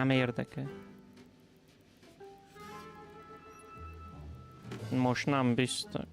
Nem érdekel. Most nem biztos.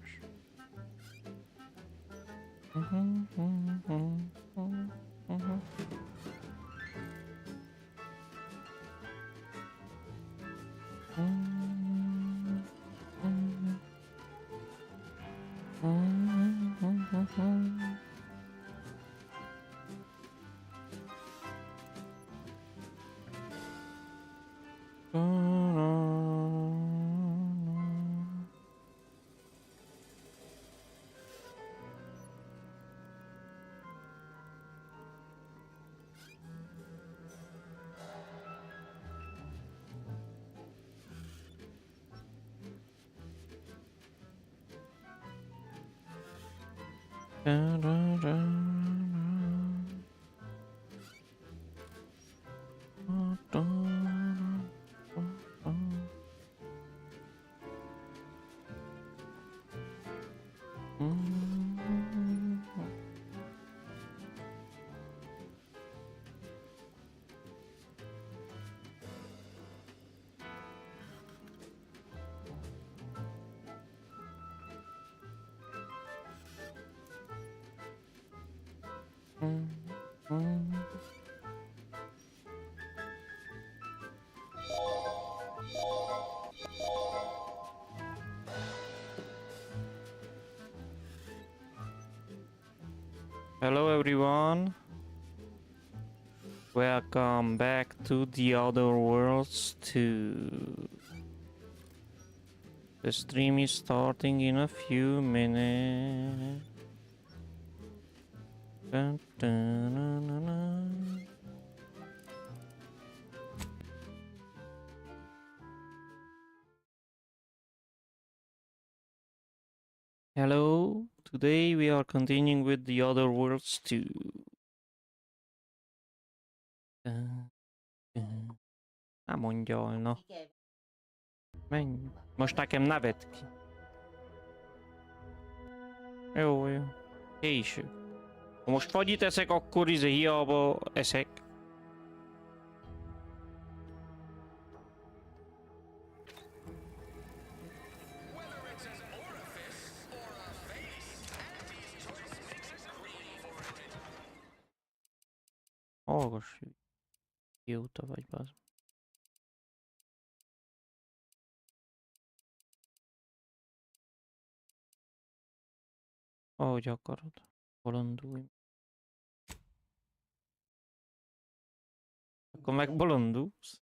Hello everyone, welcome back to the Other Worlds 2. The stream is starting in a few minutes. Dun, dun, dun, dun, dun. Hello, today we are continuing with the Other Worlds 2. Nem mondjálna. Menj. Most nekem nevet ki. Jó, jó. Késő. Ha most fagyit eszek, akkor hiába eszek. Hallgass, idióta vagy, bazd. Ahogy akarod. Bolondulj. Akkor meg bolondulsz?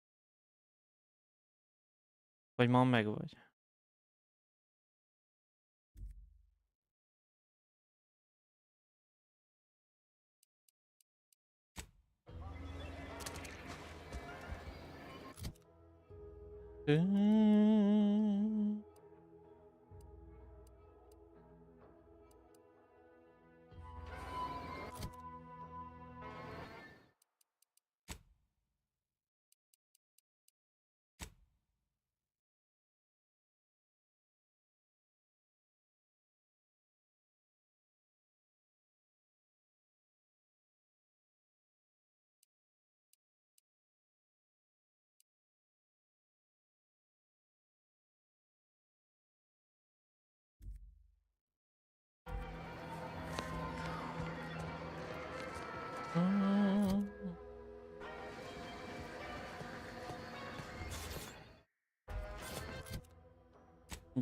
Vagy ma meg vagy?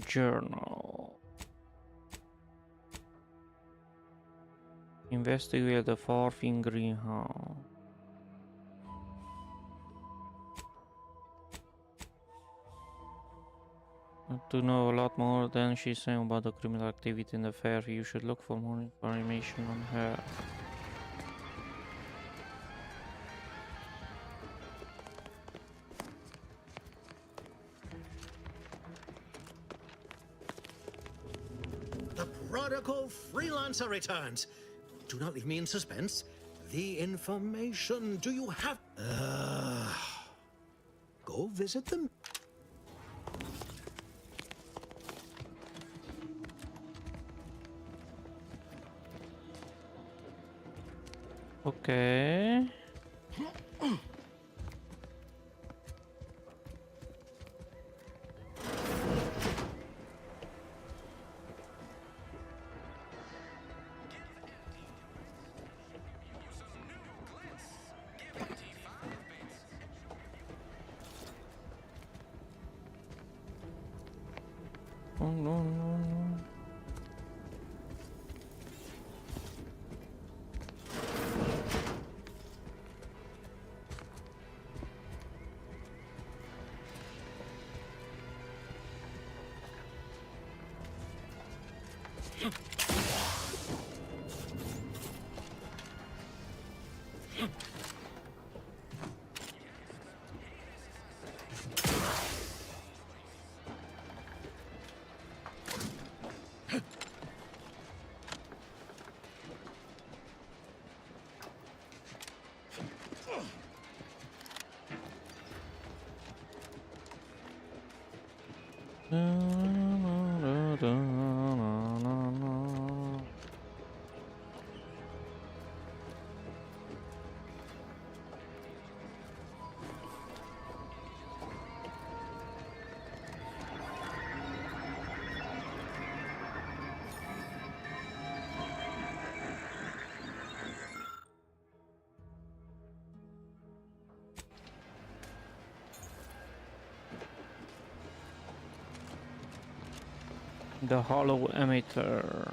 Journal. Investigate the Farthing Greenhouse. To know a lot more than she's saying about the criminal activity in the fair, you should look for more information on her. The prodigal freelancer returns. Do not leave me in suspense. The information, do you have... Go visit them. Okay. The hollow emitter.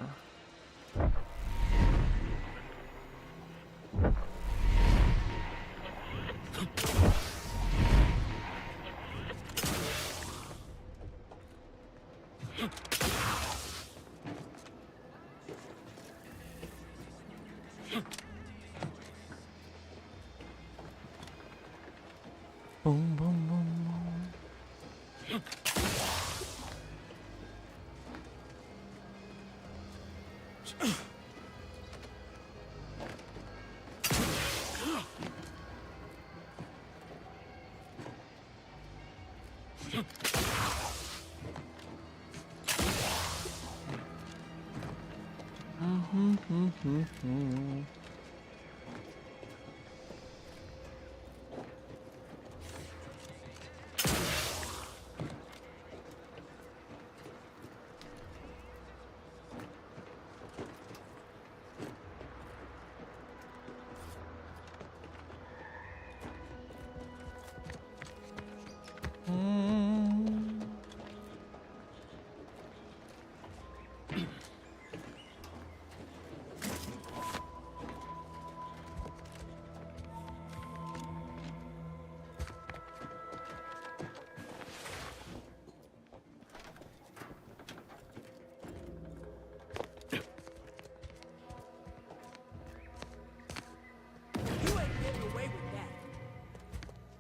Boom, boom, boom.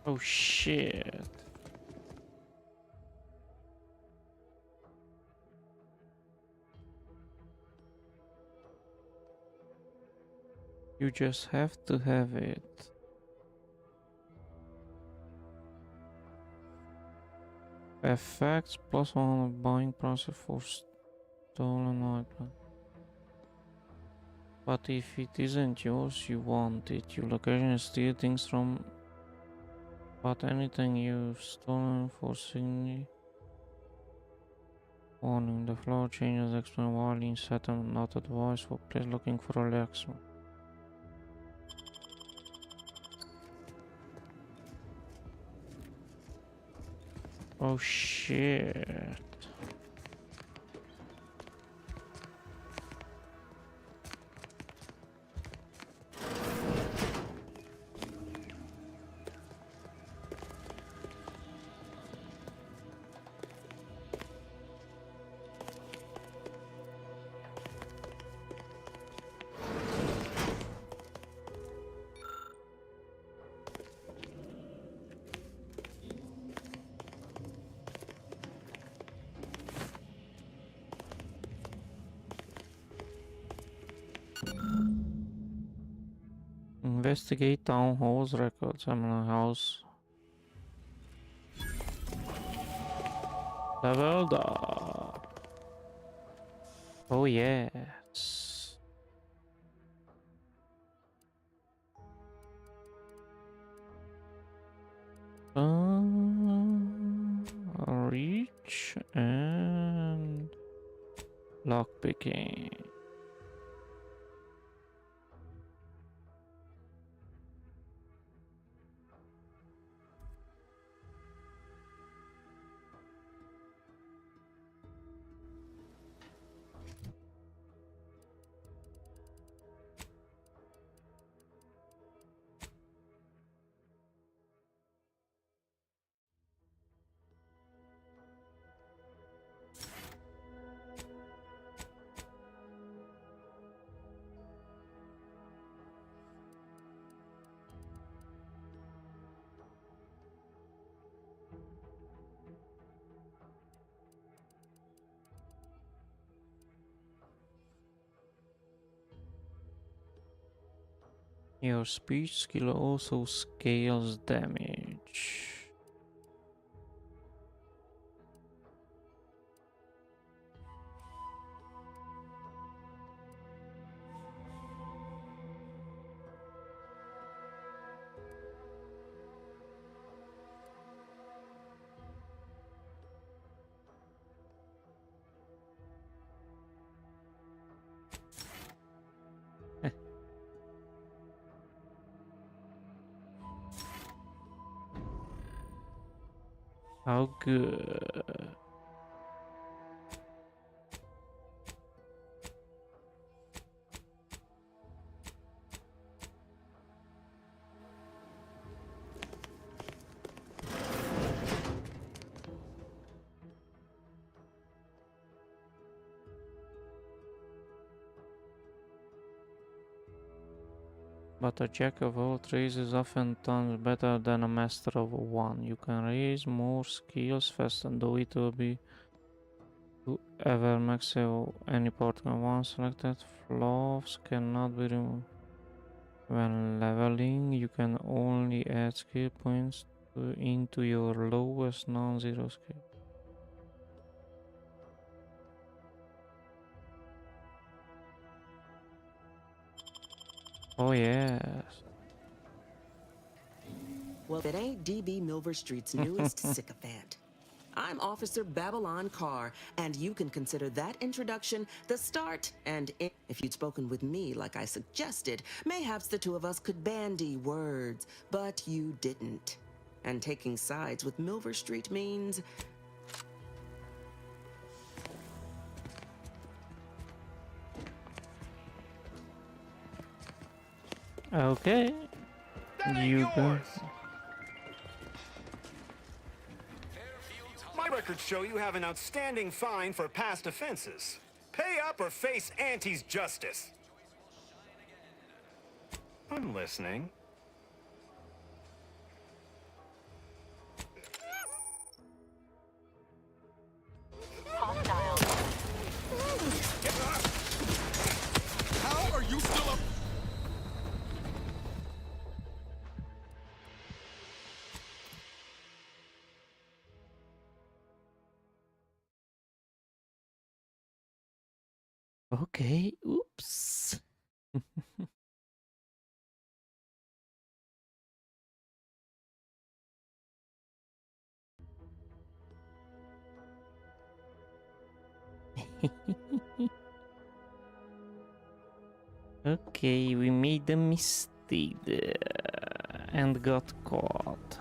Oh shit. You just have to have it. Effects +1 buying process for stolen item. But if it isn't yours, you want it. Your location is steal things from. But anything you've stolen for signy. Warning, the floor changes explain wildly in Saturn, not advice for players looking for relaxation. Oh shit. Investigate town hall's records. I'm in a house. Leveled up. Oh yes. Reach and lockpicking. Your speech skill also scales damage. How good. But a jack of all trades is oftentimes better than a master of one. You can raise more skills faster, though it will be to ever max out any particle. Once selected, flaws cannot be removed. When leveling, you can only add skill points into your lowest non-zero skill. Oh yes. Well, it ain't DB Milver Street's newest sycophant. I'm Officer Babylon Carr, and you can consider that introduction the start. And if you'd spoken with me like I suggested, mayhaps the two of us could bandy words, but you didn't. And taking sides with Milver Street means... Okay. That ain't You go. yours. My records show you have an outstanding fine for past offenses. Pay up or face Auntie's justice. I'm listening. Hostile. How are you still up? Okay. Oops. Okay, we made a mistake there and got caught.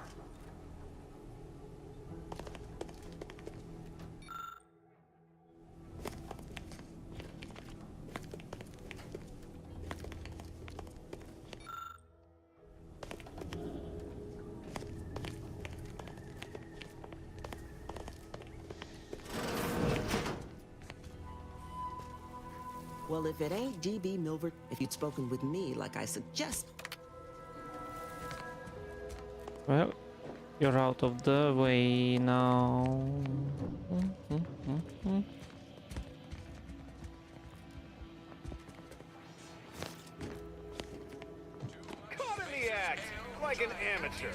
Well, if it ain't DB Milver, if you'd spoken with me like I suggest... Well, you're out of the way now. Caught in the act, like an amateur.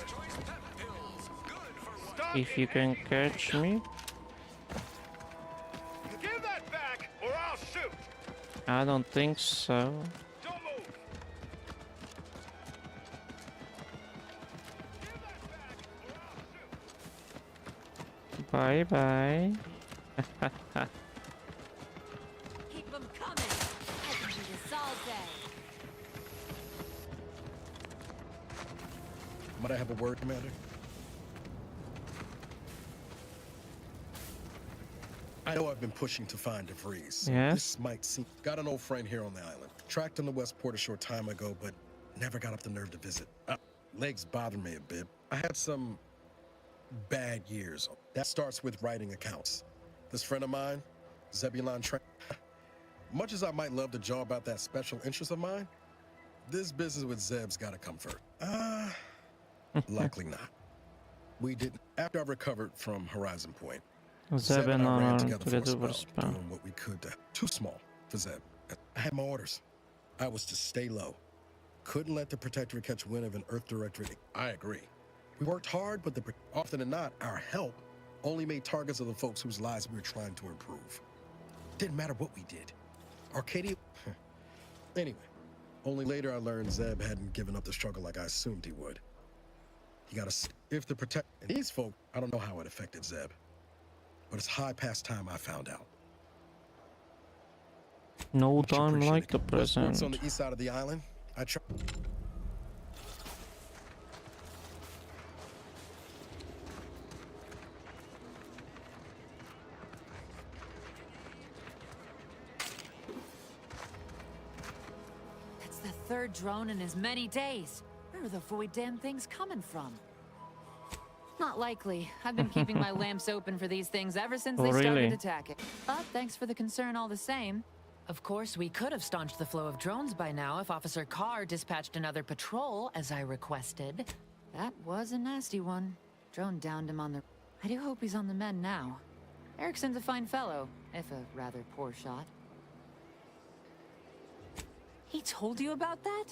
Stop If you can catch me, Give that back, or I'll shoot. I don't think so. Don't move. Bye bye. Keep them coming. I can do this all day. Might I have a word, Commander? I know I've been pushing to find DeVries. Yes? This might seem... Got an old friend here on the island. Tracked on the Westport a short time ago, but never got up the nerve to visit. Legs bother me a bit. I had some bad years. That starts with writing accounts. This friend of mine, Zebulon Trent, much as I might love to jaw about that special interest of mine, this business with Zeb's gotta come first. Likely not. We didn't. After I recovered from Horizon Point, Zeb and I ran together for a spell, doing what we could to. Too small for Zeb. I had my orders. I was to stay low. Couldn't let the Protectorate catch wind of an Earth Directorate. I agree. We worked hard, but often than not, our help only made targets of the folks whose lives we were trying to improve. Didn't matter what we did. Arcadia... Anyway, only later I learned Zeb hadn't given up the struggle like I assumed he would. He got a... If the Protect... And these folk, I don't know how it affected Zeb. But it's high past time I found out. No Much time appreciated. like the Westport's present. on the east side of the island. I try... That's the third drone in as many days. Where are the void damn things coming from? Not likely. I've been keeping my lamps open for these things ever since Oh, they started really? attacking. But thanks for the concern all the same. Of course, we could have staunched the flow of drones by now if Officer Carr dispatched another patrol, as I requested. That was a nasty one. Drone downed him on the... I do hope he's on the mend now. Erickson's a fine fellow, if a rather poor shot. He told you about that?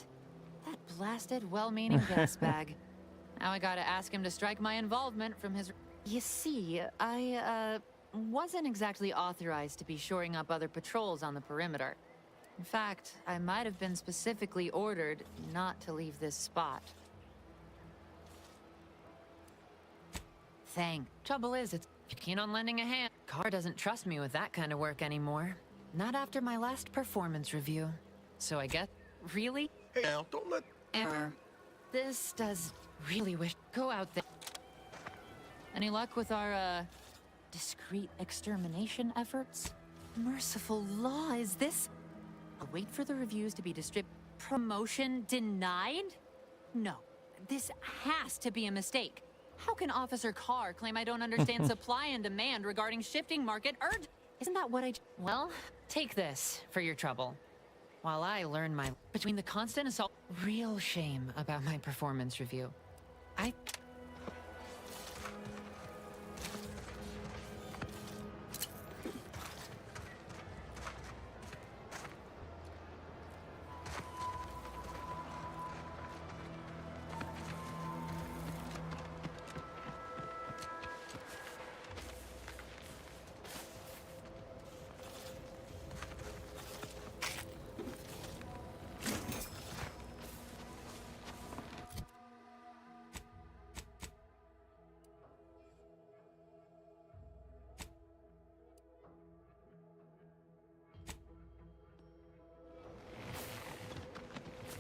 That blasted, well-meaning gas bag. Now I gotta ask him to strike my involvement from his... You see, I, wasn't exactly authorized to be shoring up other patrols on the perimeter. In fact, I might have been specifically ordered not to leave this spot. Thing. Trouble is, it's keen on lending a hand. Carr doesn't trust me with that kind of work anymore. Not after my last performance review. So I guess... Really? Hey now, don't let... Error. This does really wish... Go out there. Any luck with our, discreet extermination efforts? Merciful law, is this... I'll wait for the reviews to be Promotion denied? No, this has to be a mistake. How can Officer Carr claim I don't understand supply and demand regarding shifting market urge? Isn't that what Well, take this for your trouble. While I learn my... Between the constant assault... Real shame about my performance review.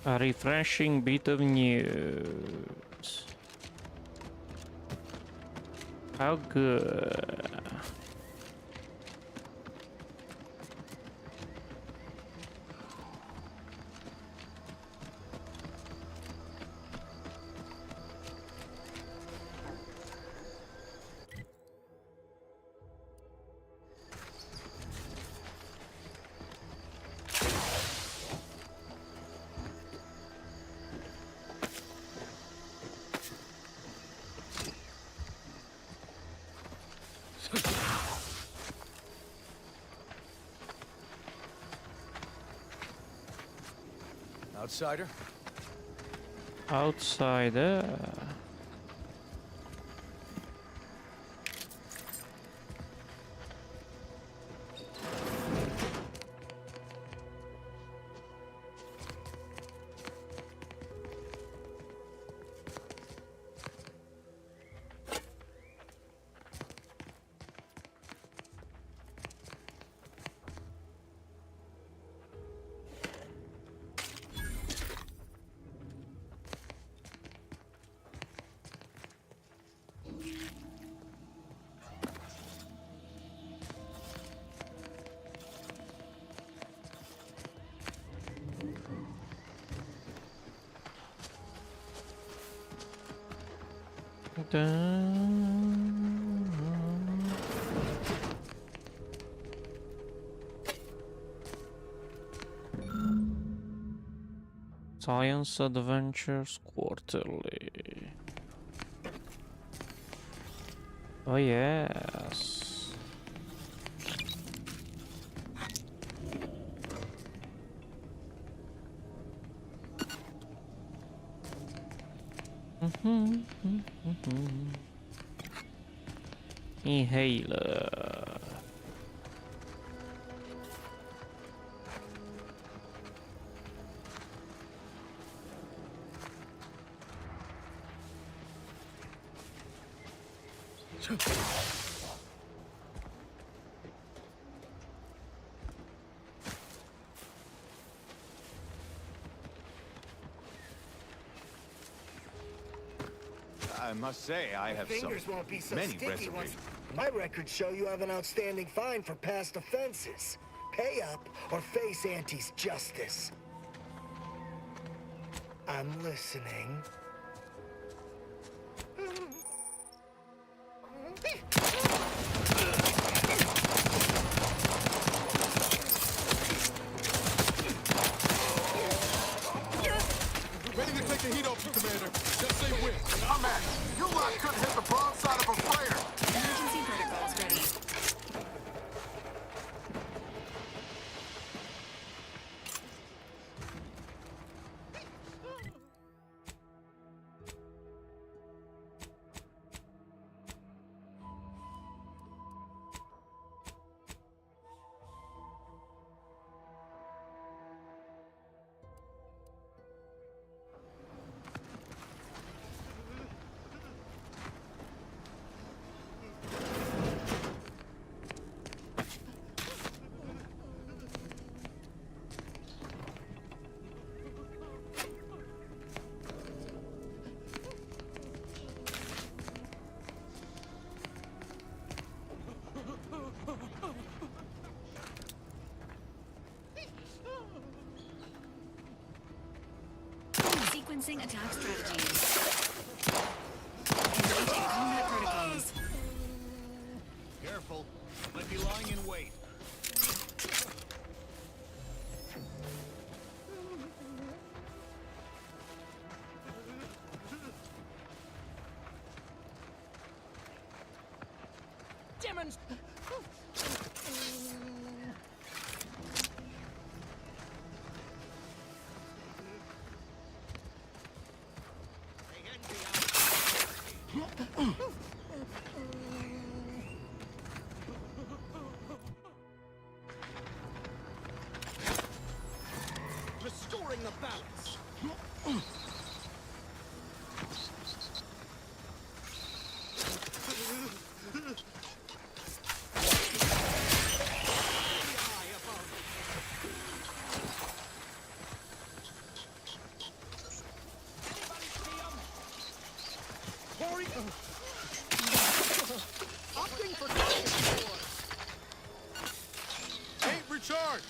A refreshing bit of news. How good. Outsider? Outsider. Science Adventures Quarterly. Oh yes. Inhaler. I must say, I have Fingers won't be so many sticky once. reservations. My records show you have an outstanding fine for past offenses. Pay up or face Auntie's justice. I'm listening. Ready to take the heat off you, Commander. Just say when. I'm at it. You lot couldn't hit the broadside of a freighter. Emergency protocols ready. Sequencing attack strategies. Engaging combat protocols. Careful. Might be lying in wait. Restoring the balance. Opting for Ain't recharged.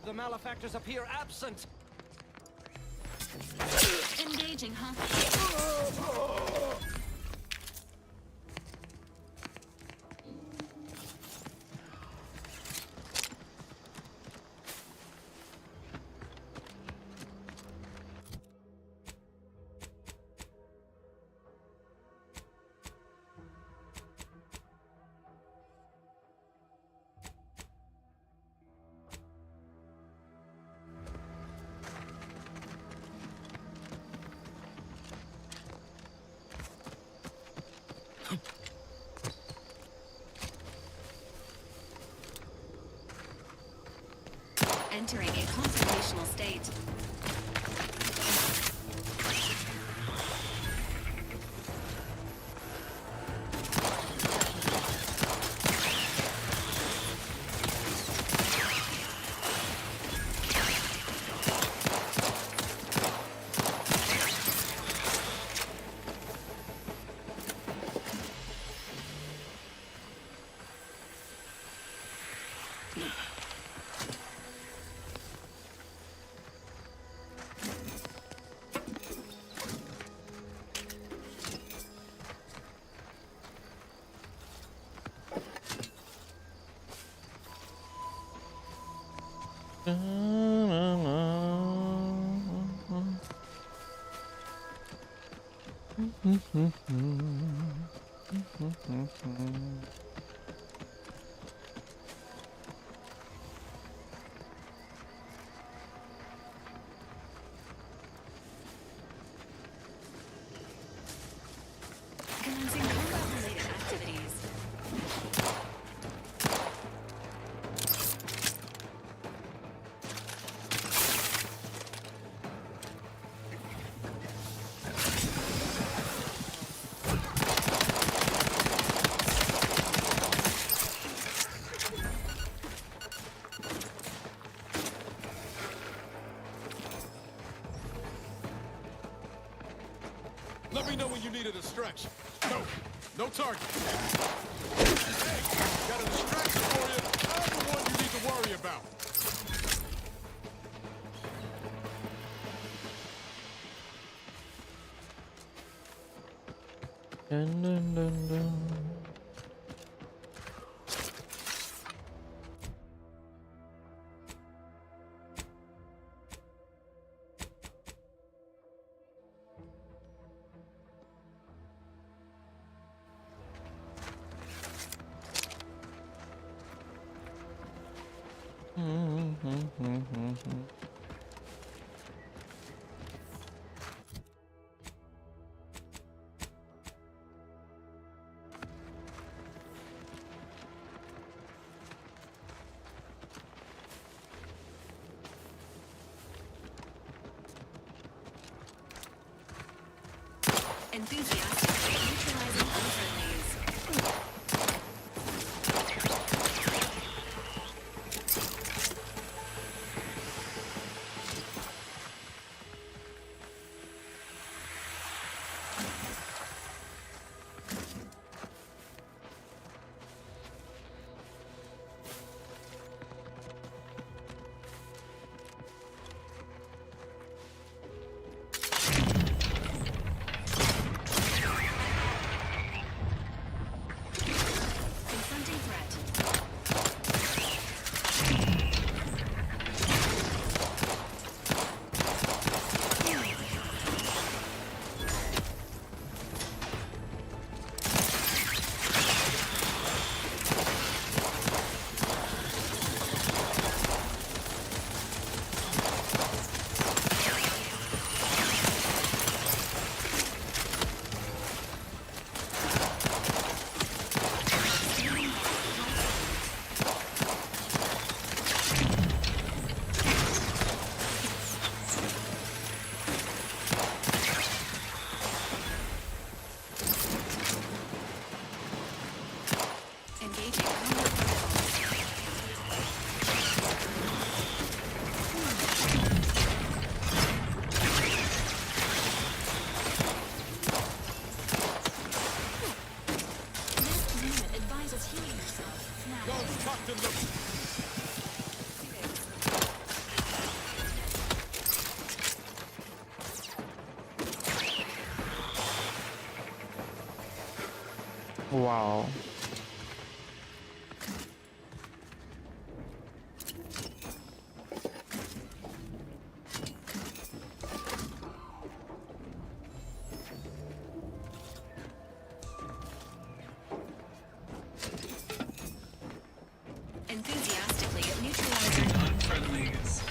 The malefactors appear absent. Engaging, huh? Entering a confrontational state. Commencing combat-related activities. Let me know when you need a distraction. No target. Hey, got a distraction for you. I'm the one you need to worry about. Dun, dun, dun, dun. Enthusiastically neutralizing unfriendlies. Confronting threat. Engaging combat vehicles. Next unit advises healing yourself. Now. Guns cocked and loaded. Wow. Enthusiastically neutralizing unfriendlies.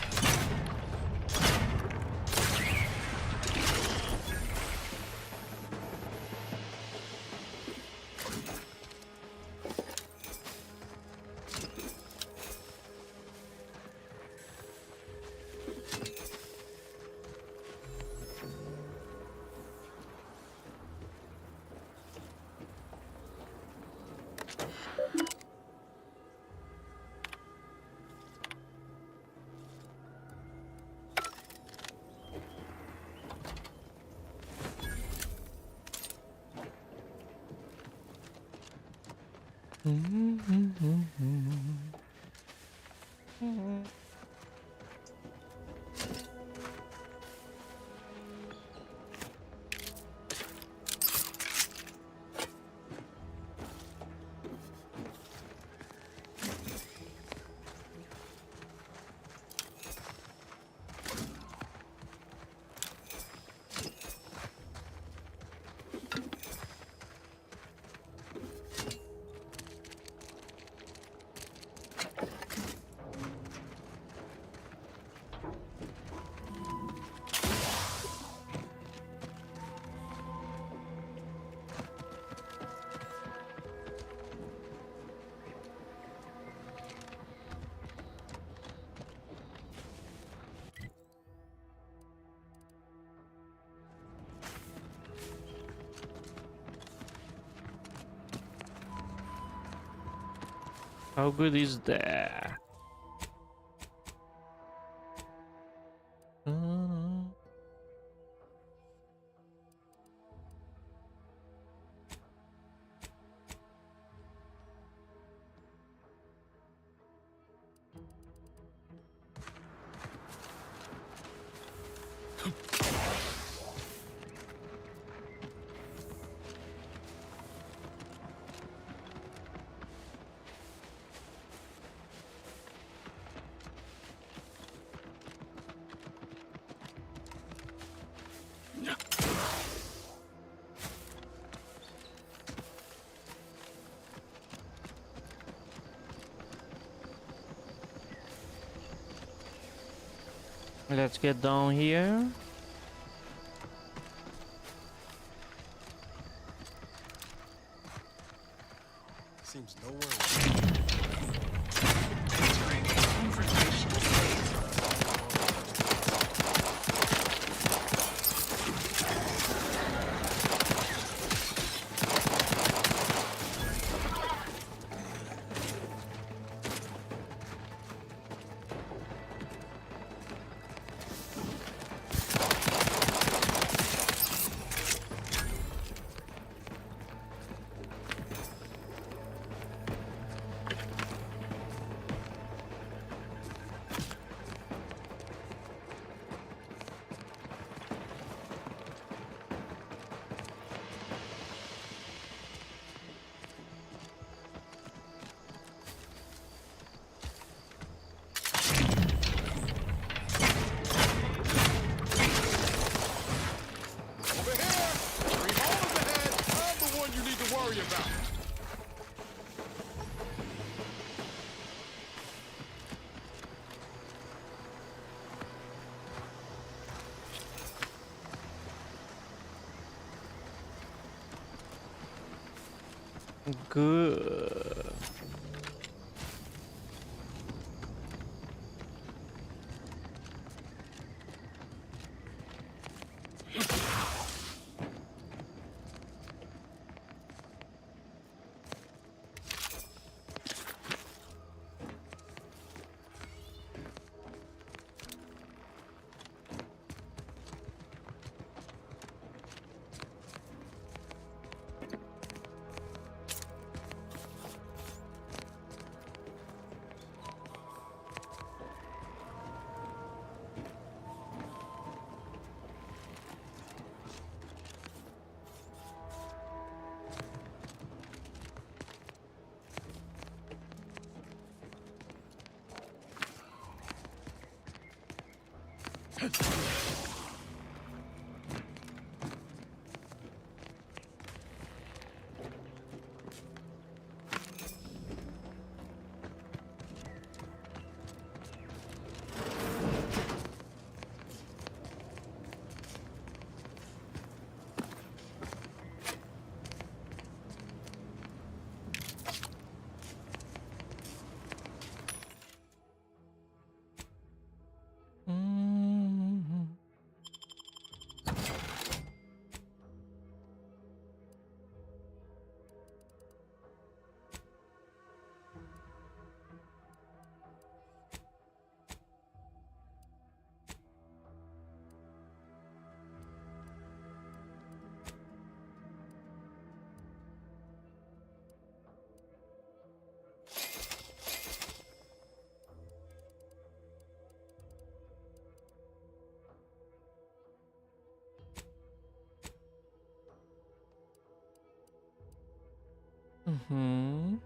How good is that? Let's get down here. Seems nowhere. Good. Mm-hmm.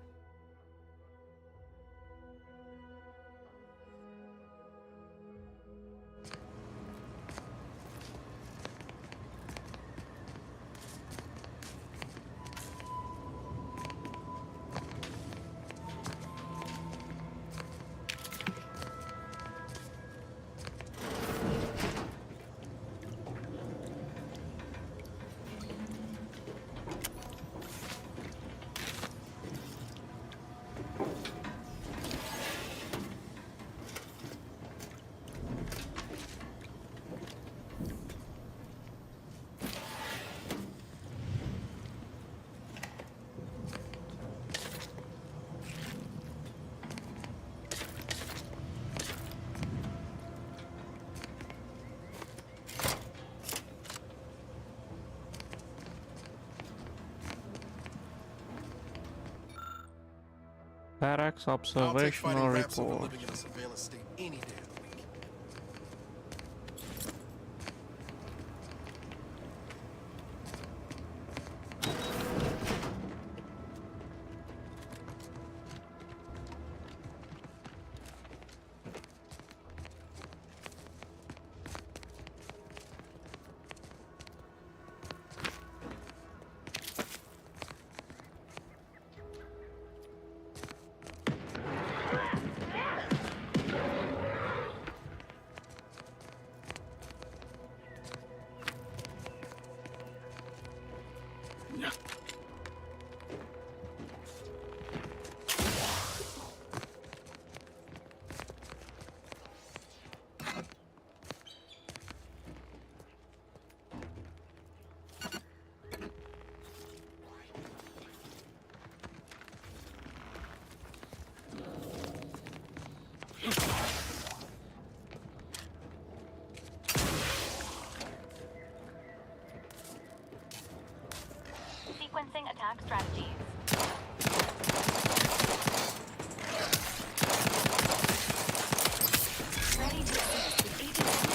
Barracks I'll take observational fighting raps over report. living in a surveillance state any day of the week. Sequencing attack strategies. Ready to assist with agent.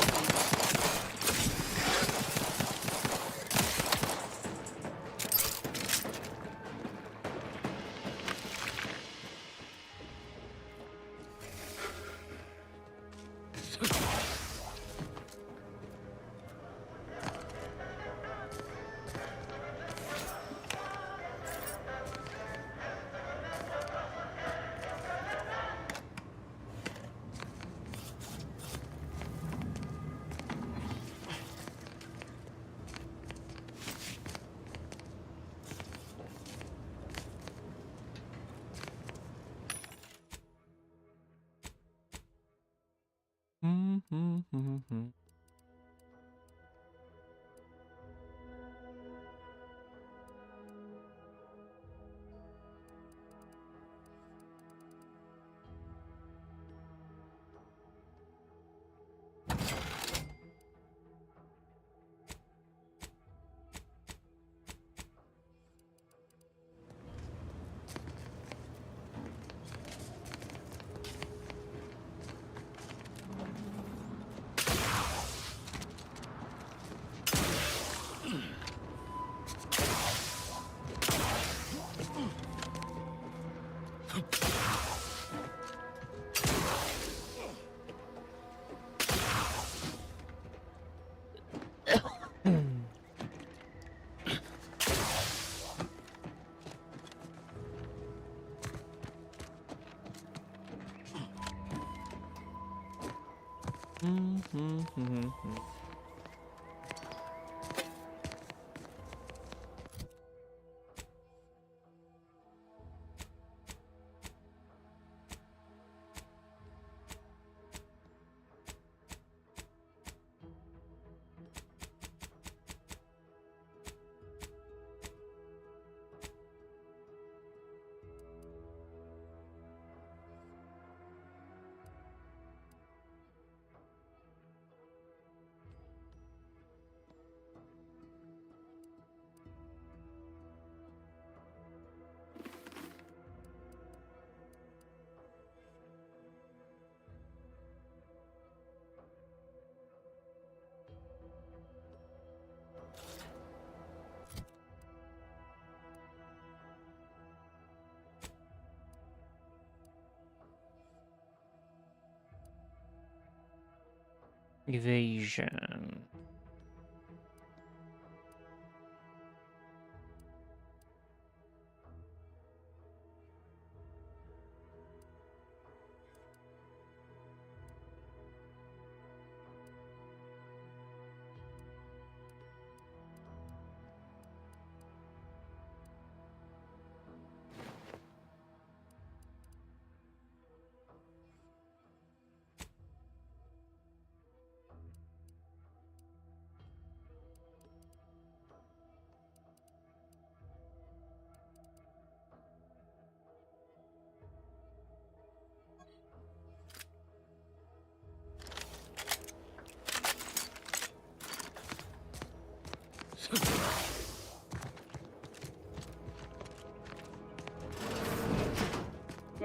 Evasion.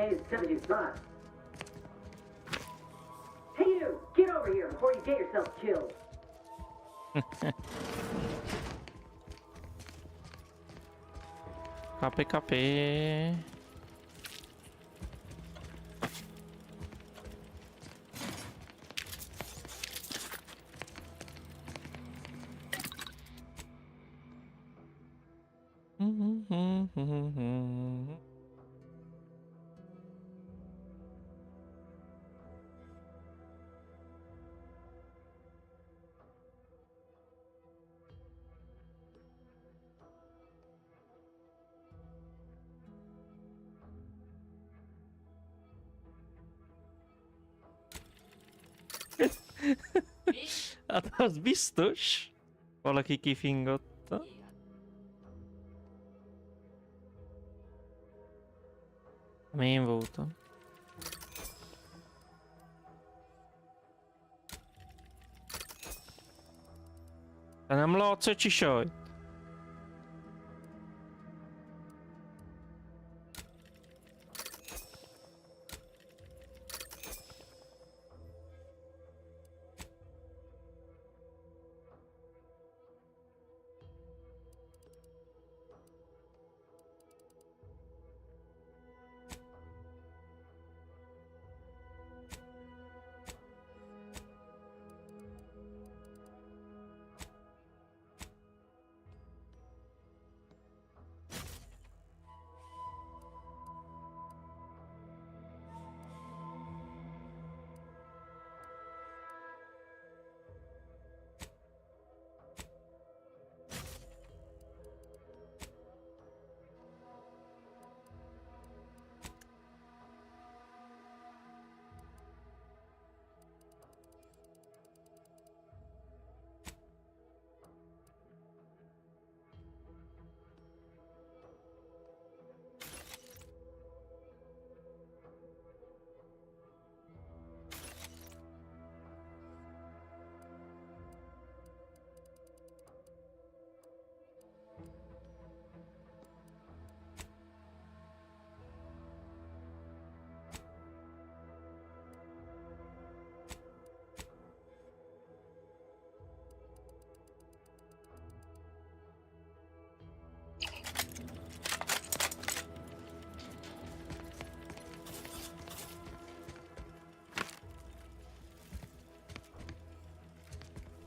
Today's 75. Hey you, get over here before you get yourself killed. Copy, copy. Hát az biztos. Valaki kifingotta. Én voltam. Te nem látsz a csisajt?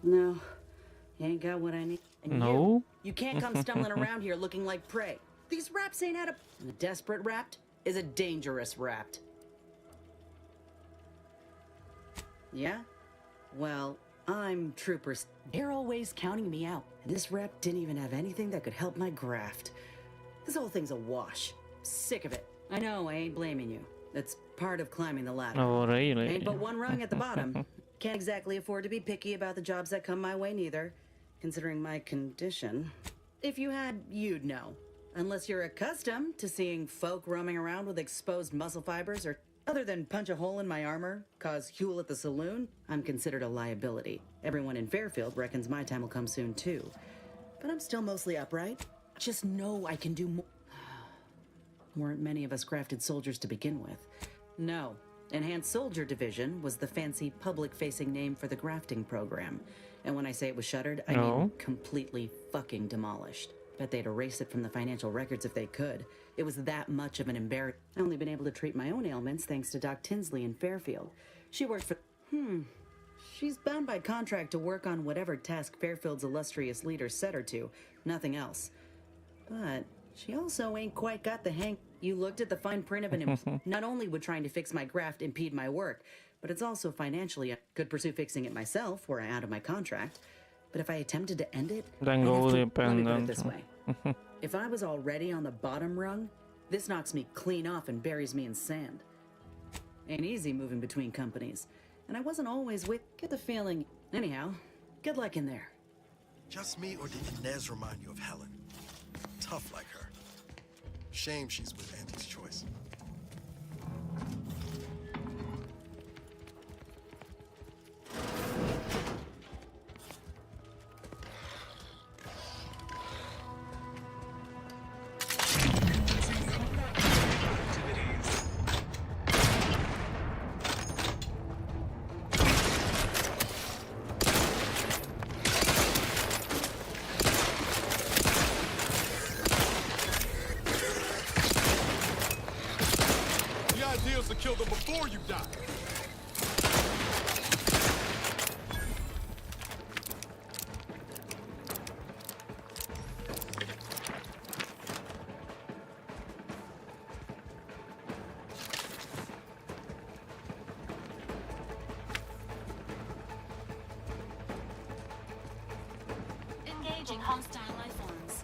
No, you ain't got what I need. And No. you can't come stumbling around here looking like prey. These raps ain't had a... And a desperate rapt is a dangerous rapt. Yeah? Well, I'm troopers. They're always counting me out. And this rep didn't even have anything that could help my graft. This whole thing's a wash. Sick of it. I know, I ain't blaming you. That's part of climbing the ladder. Oh, really? Ain't but one rung at the bottom. Can't exactly afford to be picky about the jobs that come my way neither, considering my condition. If you had, you'd know. Unless you're accustomed to seeing folk roaming around with exposed muscle fibers, or other than punch a hole in my armor, cause Huel at the saloon, I'm considered a liability. Everyone in Fairfield reckons my time will come soon too. But I'm still mostly upright. Just know I can do more. Weren't many of us crafted soldiers to begin with. No. Enhanced Soldier Division was the fancy public-facing name for the grafting program. And when I say it was shuttered, I mean completely fucking demolished. Bet they'd erase it from the financial records if they could. It was that much of an embarrassment. I've only been able to treat my own ailments thanks to Doc Tinsley in Fairfield. She worked for... She's bound by contract to work on whatever task Fairfield's illustrious leader set her to. Nothing else. But she also ain't quite got the hang... You looked at the fine print of an Not only would trying to fix my graft impede my work, but it's also financially... Could pursue fixing it myself, were I out of my contract. But if I attempted to end it... Then go let me dependent. put it this way. If I was already on the bottom rung, this knocks me clean off and buries me in sand. Ain't easy moving between companies. And I wasn't always with... Get the feeling... Anyhow, good luck in there. Just me, or did Inez remind you of Helen? Tough like her. Shame she's with Auntie's choice. kill them before you die. Engaging Hostile life forms.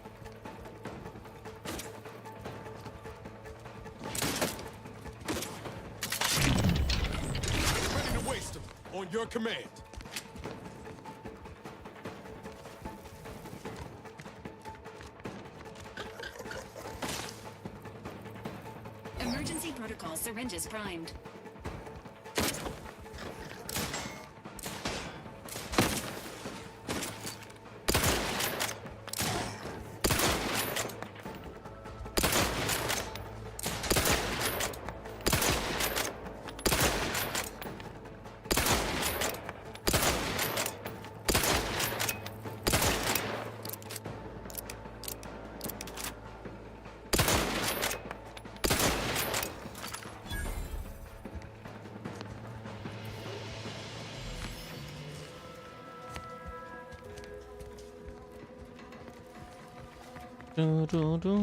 Ready to waste them. On your command. Emergency protocol syringes primed. Do, do, do.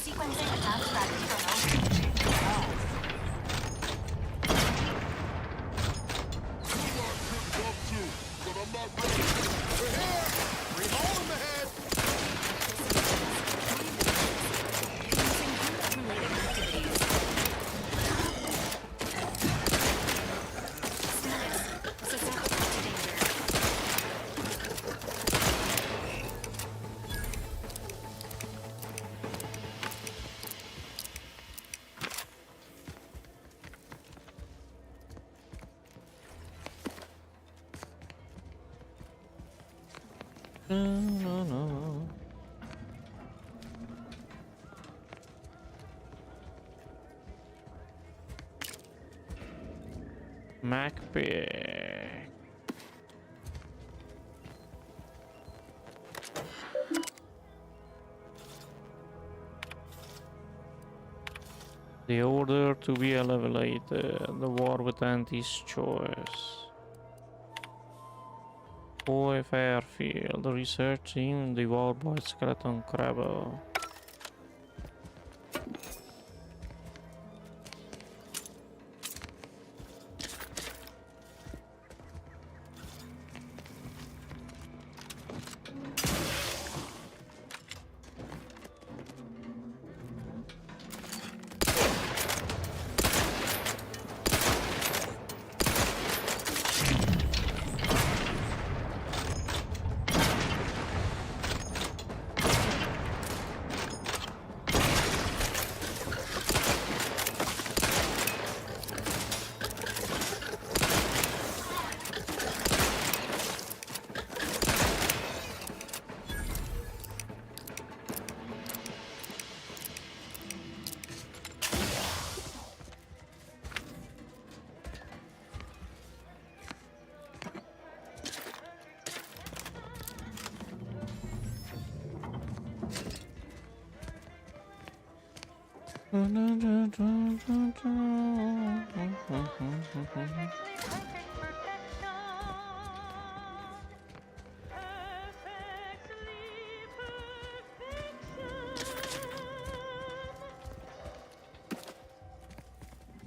Sequencing attack strategy for no. No. MacPick. The order to be elevated. The war with Anti's choice. Boy Fairfield, the research team devoured by skeleton crabber.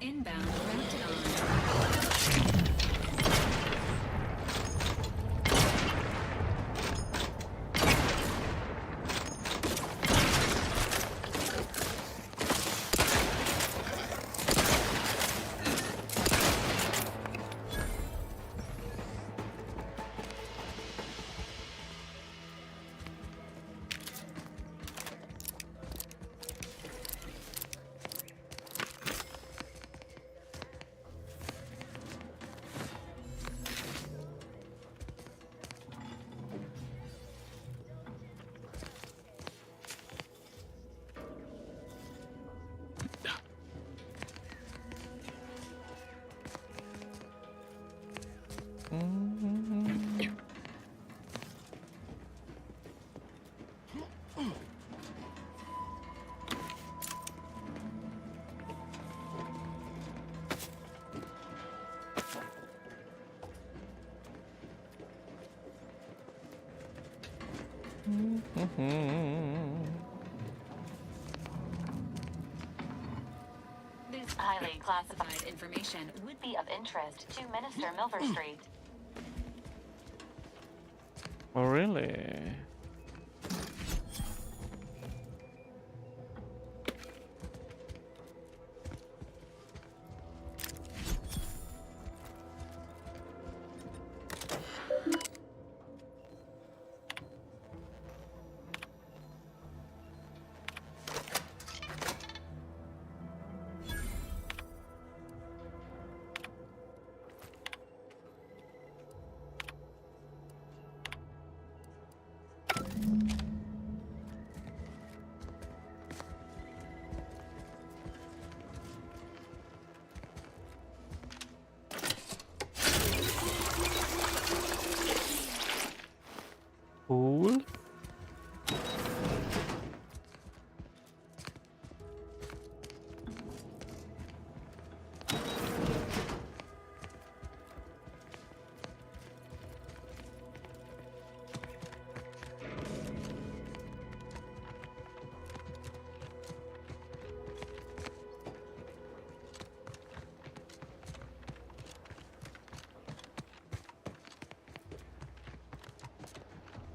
Inbound Raptidon. This highly classified information would be of interest to Minister Milver Street. Oh, really? Cool.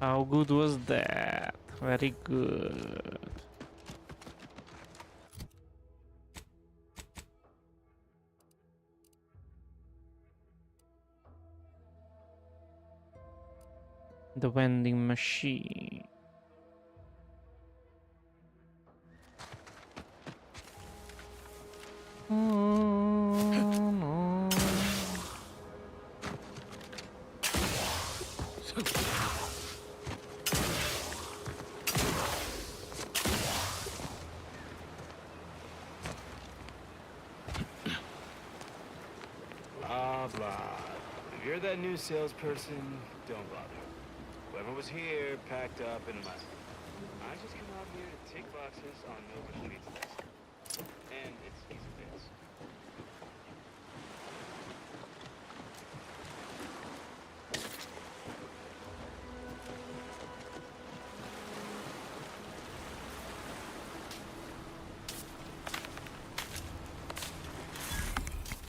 How good was that? Very good. The vending machine. Oh, no. Blah, blah. If you're that new salesperson, don't bother. Whoever was here packed up and left. I just come out here to tick boxes on Nova Street's list. And it's easy bits.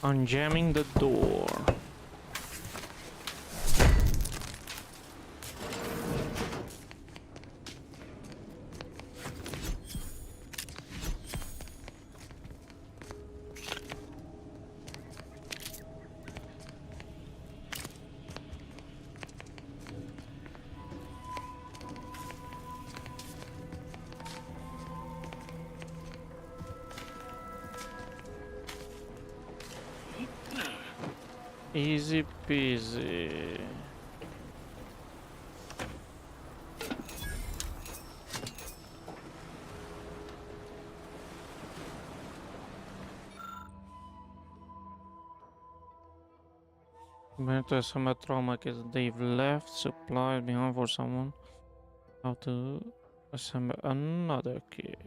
Unjamming the door. Easy peasy. Better to assemble trauma kits. They've left supplies behind for someone. How to assemble another kit.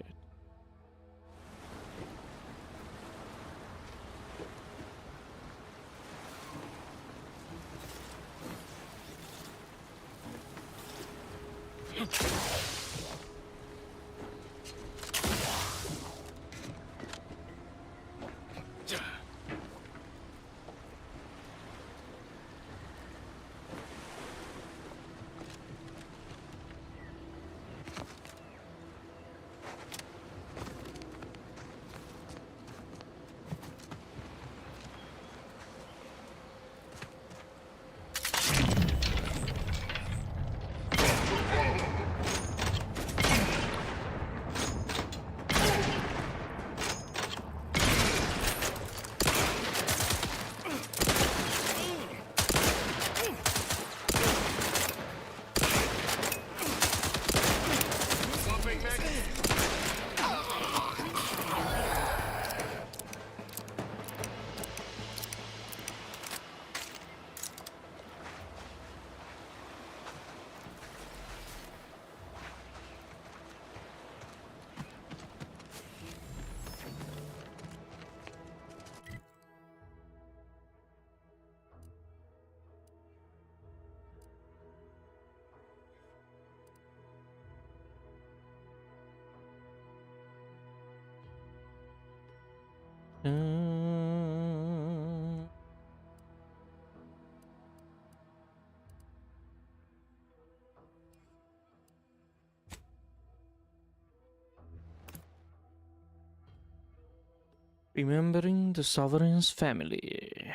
Remembering the Sovereign's family.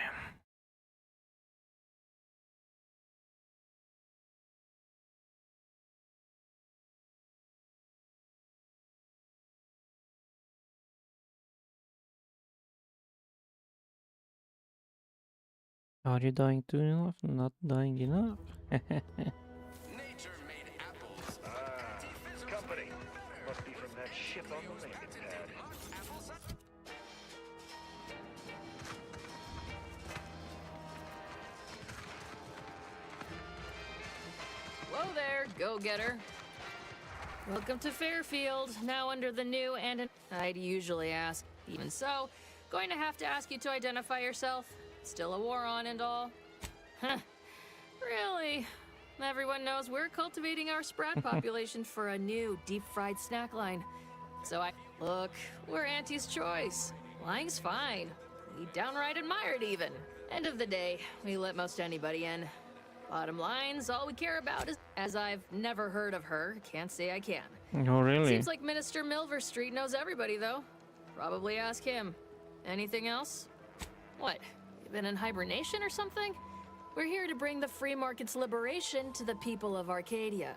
Are you dying too enough? Not dying enough? Company. Must be from that ship on the landing pad. Whoa there, go-getter. Welcome to Fairfield, now under the new and I'd usually ask. Even so, going to have to ask you to identify yourself. Still a war on and all. Huh. Really? Everyone knows we're cultivating our sprat population for a new deep-fried snack line. So look, we're Auntie's choice. Lying's fine. We downright admire it even. End of the day, we let most anybody in. Bottom line's all we care about is, as I've never heard of her, can't say I can. Oh, really? Seems like Minister Milverstreet knows everybody, though. Probably ask him. Anything else? What? You been in hibernation or something? We're here to bring the free market's liberation to the people of Arcadia.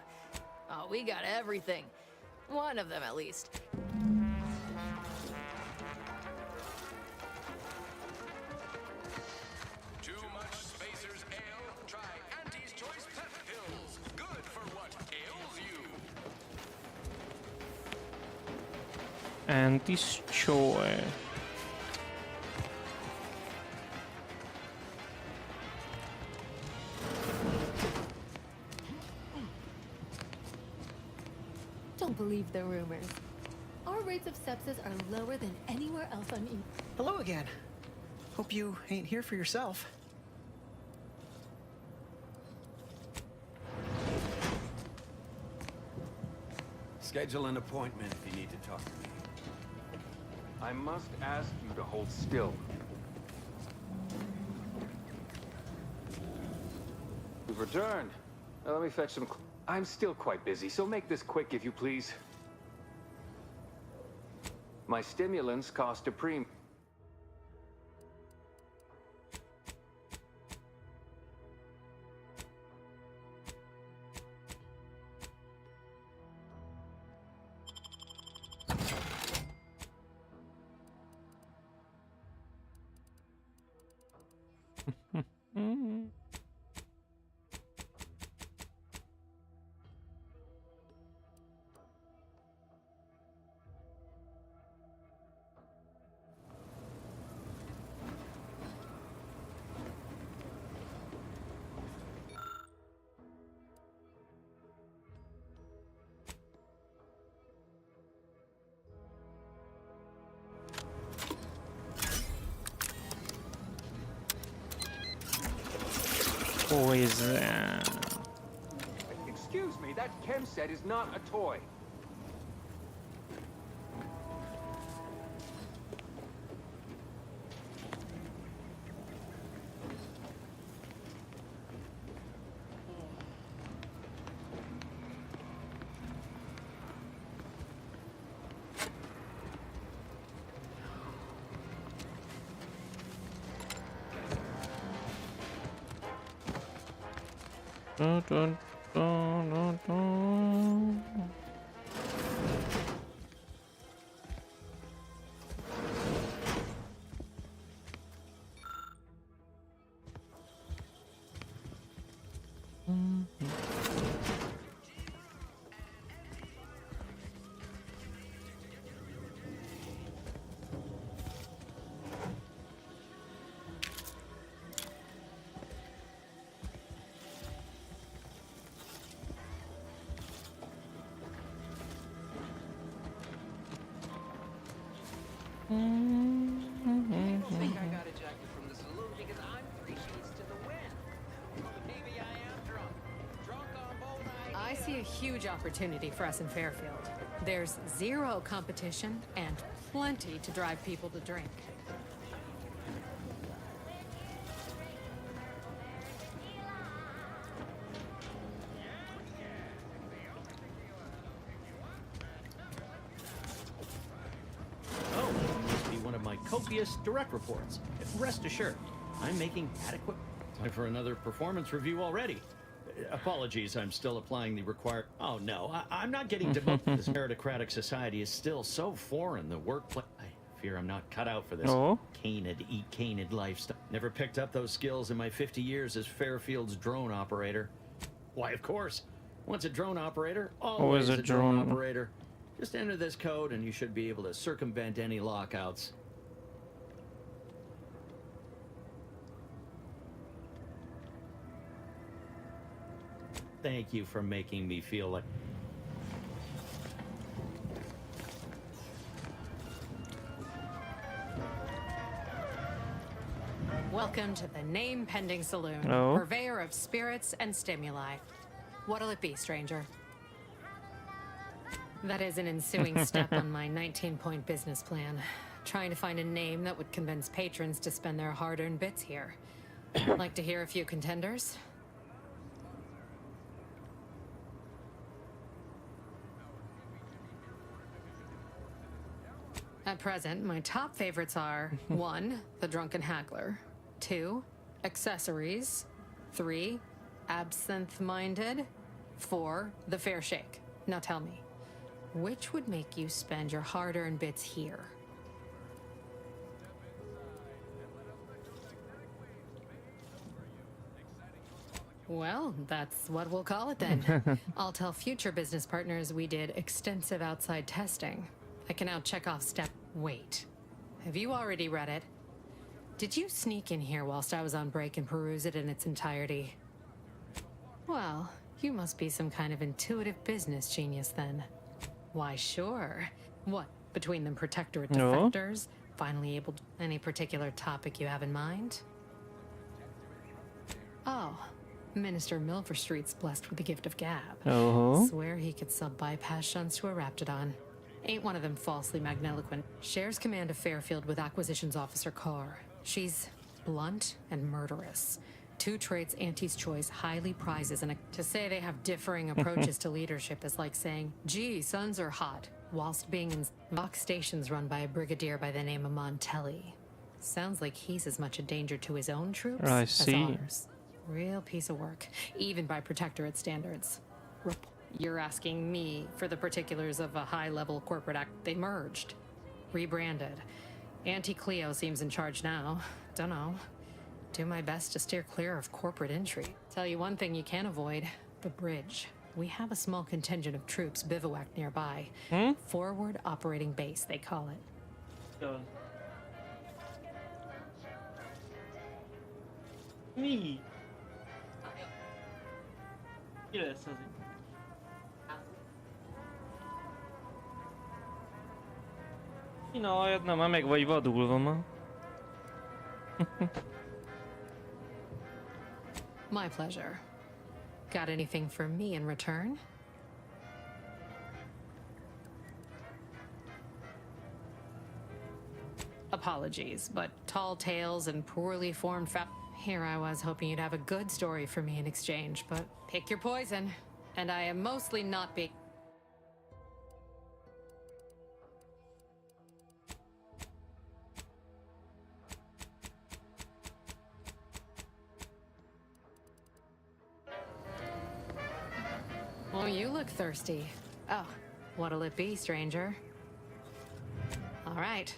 Oh, we got everything. One of them, at least. Too much Spacer's Ale? Try Auntie's Choice Pep Pills. Good for what ails you. Auntie's Choice. Don't believe the rumors. Our rates of sepsis are lower than anywhere else on Earth. Hello again. Hope you ain't here for yourself. Schedule an appointment if you need to talk to me. I must ask you to hold still. You've returned. Now let me fetch some... I'm still quite busy, so make this quick if you please. My stimulants cost a premium. Poison. Excuse me, me. That chem set is not a toy. Dun, dun, dun, dun, dun. People think I got ejected from the saloon because I'm 3 sheets to the wind. Maybe I am drunk. Drunk on both I see a huge opportunity for us in Fairfield. There's zero competition and plenty to drive people to drink. Oh, it must be one of my copious direct reports. Rest assured, I'm making adequate time for another performance review already. Apologies, I'm still applying the required... Oh, no, I'm not getting demoted. This meritocratic society is still so foreign. The workplace... I fear I'm not cut out for this canid, eat canid lifestyle. Never picked up those skills in my 50 years as Fairfield's drone operator. Why, of course. Once a drone operator, always a drone operator. Just enter this code and you should be able to circumvent any lockouts. Thank you for making me feel like... Welcome to the name-pending saloon, Oh. purveyor of spirits and stimuli. What'll it be, stranger? That is an ensuing step on my 19-point business plan. Trying to find a name that would convince patrons to spend their hard-earned bits here. Like to hear a few contenders? At present, my top favorites are 1. The Drunken Haggler, 2. Accessories, 3. Absinthe-Minded, 4. The Fair Shake. Now tell me, which would make you spend your hard-earned bits here? Well, that's what we'll call it then. I'll tell future business partners we did extensive outside testing. I can now check off step... Wait. Have you already read it? Did you sneak in here whilst I was on break and peruse it in its entirety? Well, you must be some kind of intuitive business genius then. Why, sure. What, between the Protectorate defectors, finally able to... Any particular topic you have in mind? Oh, Minister Milverstreet's blessed with the gift of gab. Swear he could sell bypass shunts to a Raptidon. Ain't one of them falsely magniloquent. Shares command of Fairfield with Acquisitions Officer Carr. She's blunt and murderous. 2 traits Auntie's Choice highly prizes, and to say they have differing approaches to leadership is like saying, gee, suns are hot, whilst being in Vox stations run by a brigadier by the name of Montelli. Sounds like he's as much a danger to his own troops as ours. Real piece of work, even by Protectorate standards. You're asking me for the particulars of a high-level corporate act they merged. Rebranded. Auntie Cleo seems in charge now. Dunno. Do my best to steer clear of corporate intrigue. Tell you one thing you can't avoid. The bridge. We have a small contingent of troops bivouacked nearby. Forward operating base, they call it. Me. Ile sezon? No, jedna ma meg vagy vadulva ma. My pleasure. Got anything for me in return? Apologies, but tall tales and poorly formed Here I was hoping you'd have a good story for me in exchange, but pick your poison. And I am mostly not being... Well, you look thirsty. Oh, what'll it be, stranger? All right.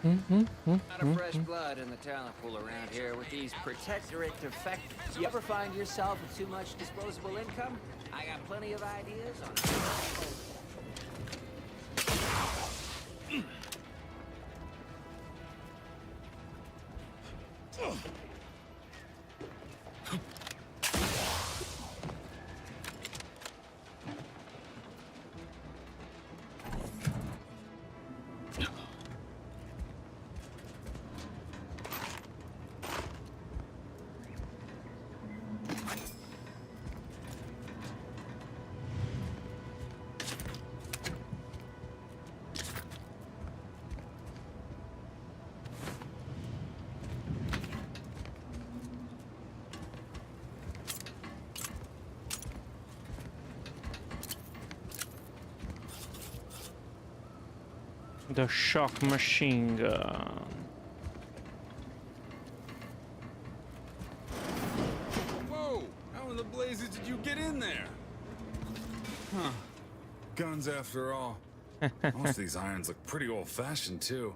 Not of fresh blood in the talent pool around here with these protectorate defect. You ever find yourself with too much disposable income? I got plenty of ideas on The shock machine gun. Whoa! How in the blazes did you get in there? Huh. Guns after all. Most of these irons look pretty old-fashioned, too.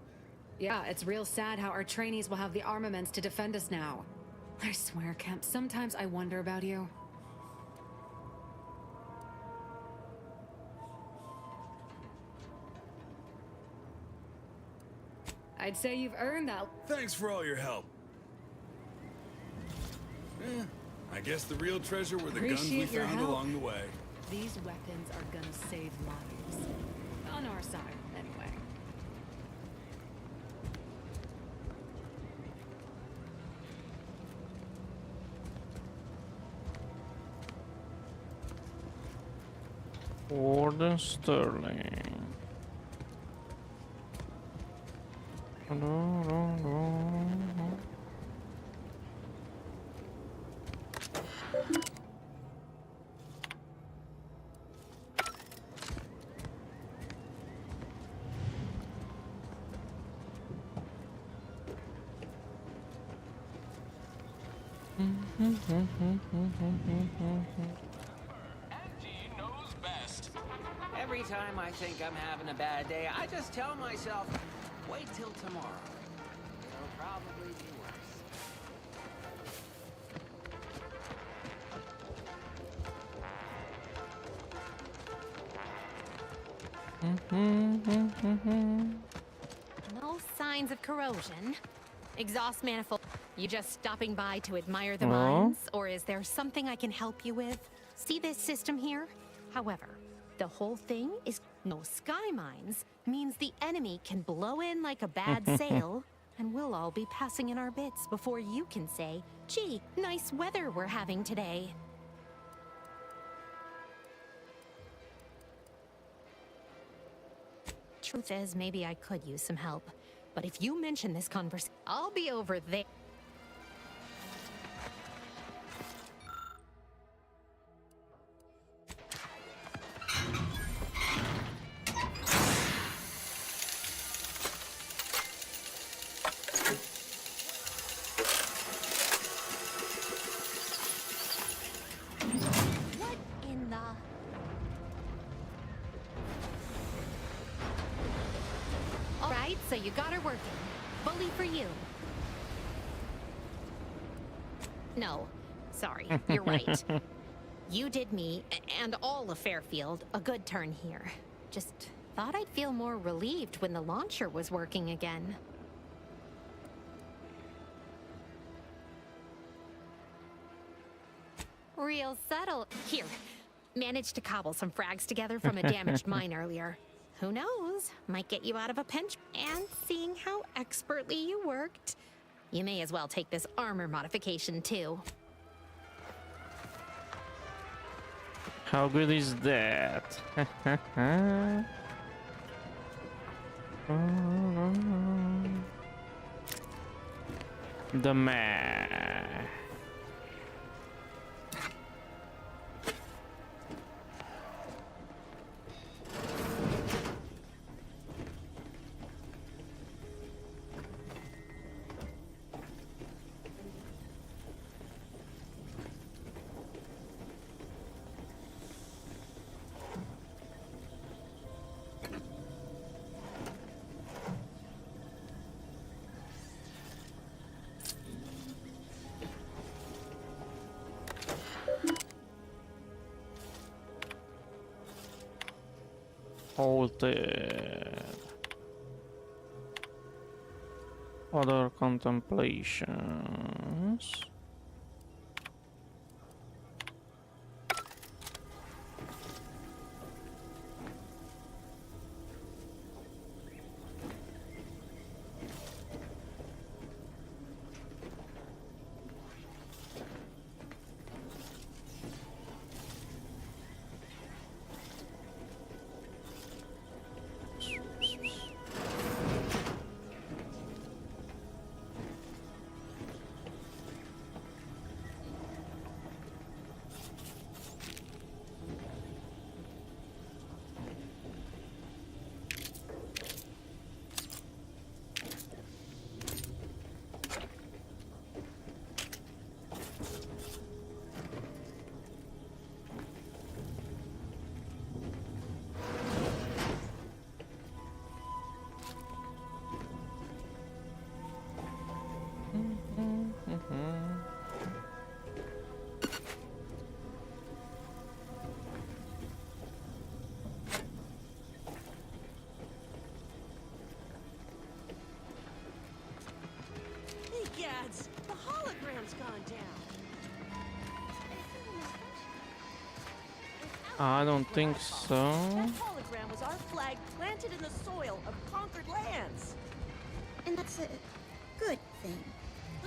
Yeah, it's real sad how our trainees will have the armaments to defend us now. I swear, Kemp, sometimes I wonder about you. I'd say you've earned that. Thanks for all your help. I guess the real treasure were the guns we found along the way. These weapons are gonna save lives. On our side, anyway. Warden Sterling. Every time I think I'm having a bad day, I just tell myself, wait till tomorrow. It'll probably be worse. No signs of corrosion. Exhaust manifold. You just stopping by to admire the Oh. mines, or is there something I can help you with? See this system here? However, the whole thing is no sky mines means the enemy can blow in like a bad sail, and we'll all be passing in our bits before you can say, "Gee, nice weather we're having today." Truth is, maybe I could use some help. But if you mention this conversation, I'll be over there. What in the... All right, so you got her working. Bully for you. No, sorry, you're right. You did me, and all of Fairfield, a good turn here. Just thought I'd feel more relieved when the launcher was working again. Real subtle. Here, managed to cobble some frags together from a damaged mine earlier. Who knows? Might get you out of a pinch. And seeing how expertly you worked, You may as well take this armor modification too. How good is that? The man. Halted. Other contemplations. Hey, Gads, the hologram's gone down. I don't think so. That hologram was our flag planted in the soil of conquered lands. And that's a good thing.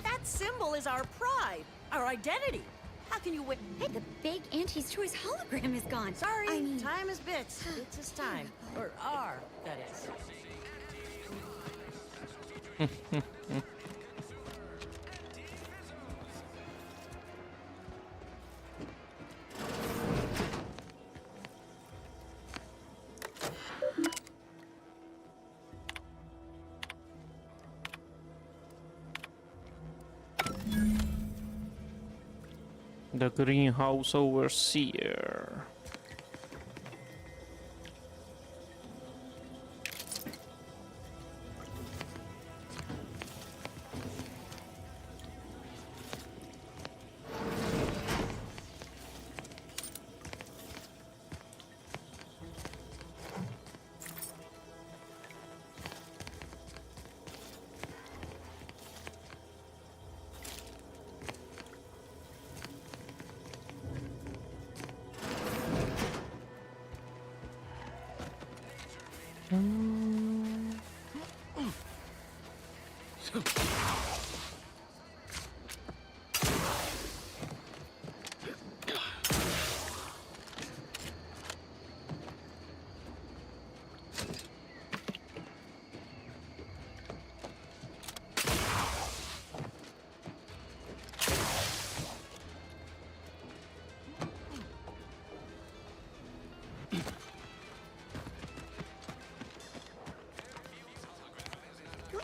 That symbol is our pride, our identity. How can you win? Hey, the big Auntie's Choice hologram is gone. Sorry, I mean, time is bits. It's his time. Or our, that is. The greenhouse overseer.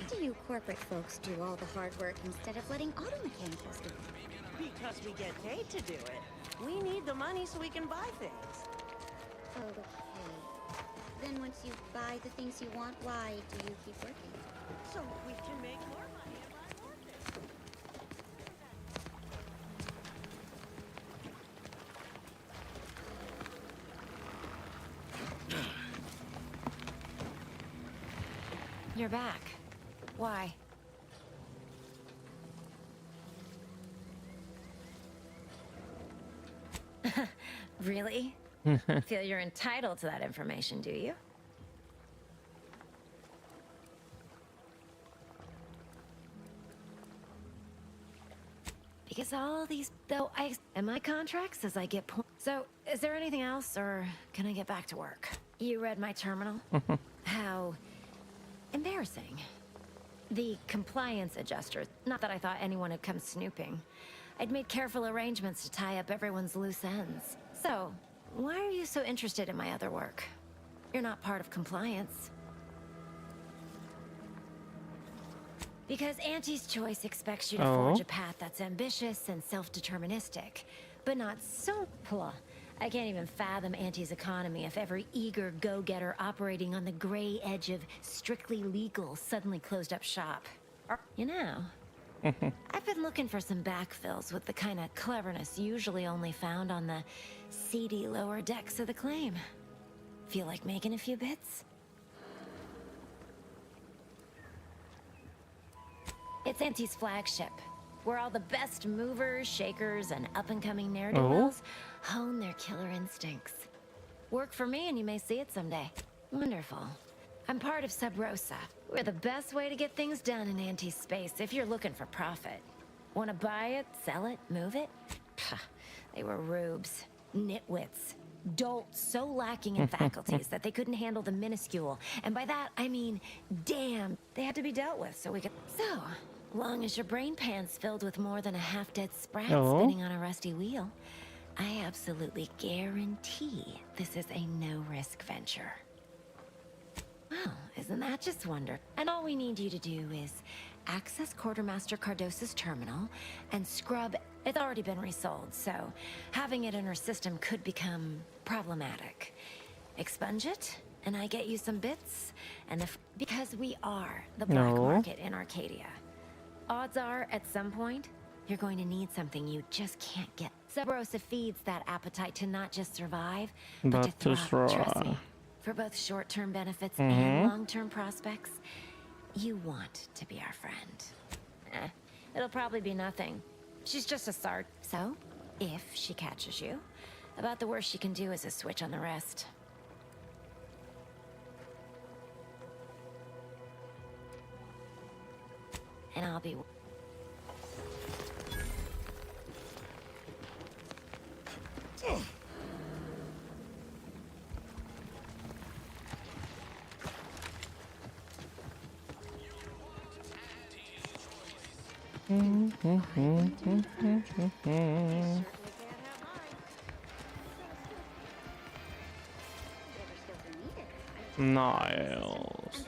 what do you corporate folks do all the hard work instead of letting auto mechanicals do it? Because we get paid to do it. We need the money so we can buy things. Okay. Then once you buy the things you want, why do you keep working? So we can make more money and buy more things. You're back. Why? Really? Feel you're entitled to that information, do you? Because all these, though, and my contract says I get points. So, is there anything else, or can I get back to work? You read my terminal? How embarrassing. The compliance adjuster, not that I thought anyone had come snooping. I'd made careful arrangements to tie up everyone's loose ends. So, why are you so interested in my other work? You're not part of compliance. Because Auntie's Choice expects you to forge a path that's ambitious and self-deterministic, but not simple. I can't even fathom Auntie's economy if every eager go-getter operating on the gray edge of strictly legal suddenly closed up shop. You know, I've been looking for some backfills with the kind of cleverness usually only found on the seedy lower decks of the claim. Feel like making a few bits? It's Auntie's flagship, where all the best movers, shakers, and up-and-coming ne'er-do-wells hone their killer instincts. Work for me and you may see it someday. Wonderful. I'm part of Sub Rosa. We're the best way to get things done in Auntie's space if you're looking for profit. Want to buy it, sell it, move it? Pah, they were rubes, nitwits, dolts so lacking in faculties that they couldn't handle the minuscule. And by that, I mean, damn, they had to be dealt with so we could... So, long as your brain pan's filled with more than a half-dead sprat spinning on a rusty wheel, I absolutely guarantee this is a no-risk venture. Well, isn't that just wonder? And all we need you to do is access Quartermaster Cardos's terminal and scrub... It's already been resold, so having it in her system could become problematic. Expunge it, and I get you some bits, and because we are the black market in Arcadia. Odds are, at some point, you're going to need something you just can't get. Sub Rosa feeds that appetite to not just survive, but to thrive. Trust me, for both short-term benefits and long-term prospects, you want to be our friend. It'll probably be nothing. She's just a sart. So, if she catches you, about the worst she can do is a switch on the rest. And I'll be... Niles.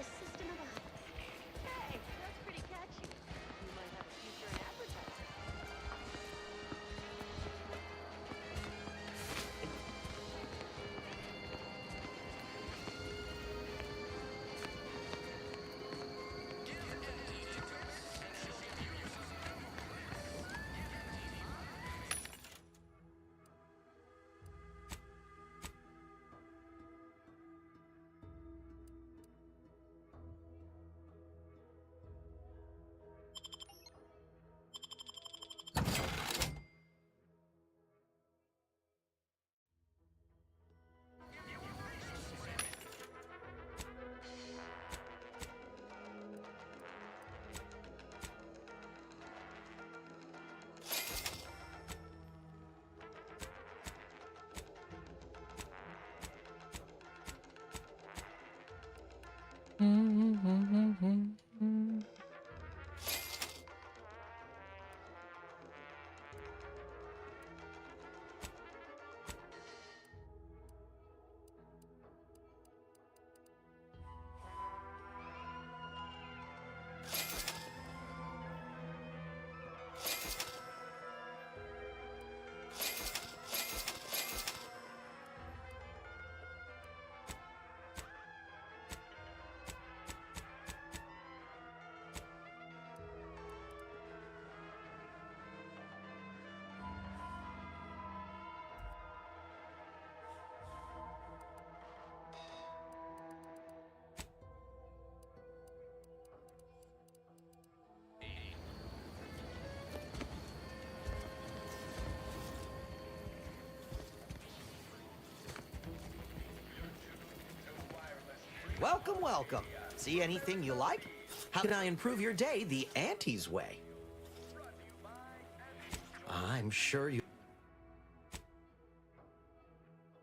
Welcome, welcome. See anything you like? How can I improve your day the Auntie's way? I'm sure you...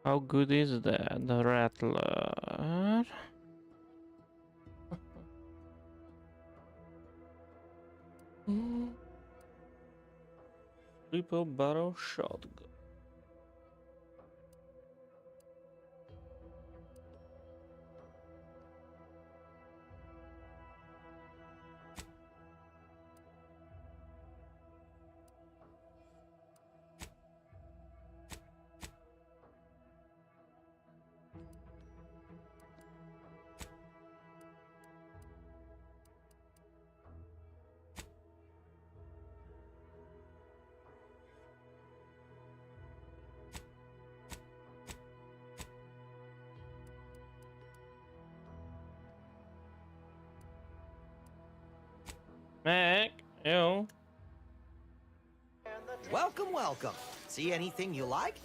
How good is that? The Rattler. Triple barrel shotgun. Mac, yo. Welcome, welcome. See anything you like?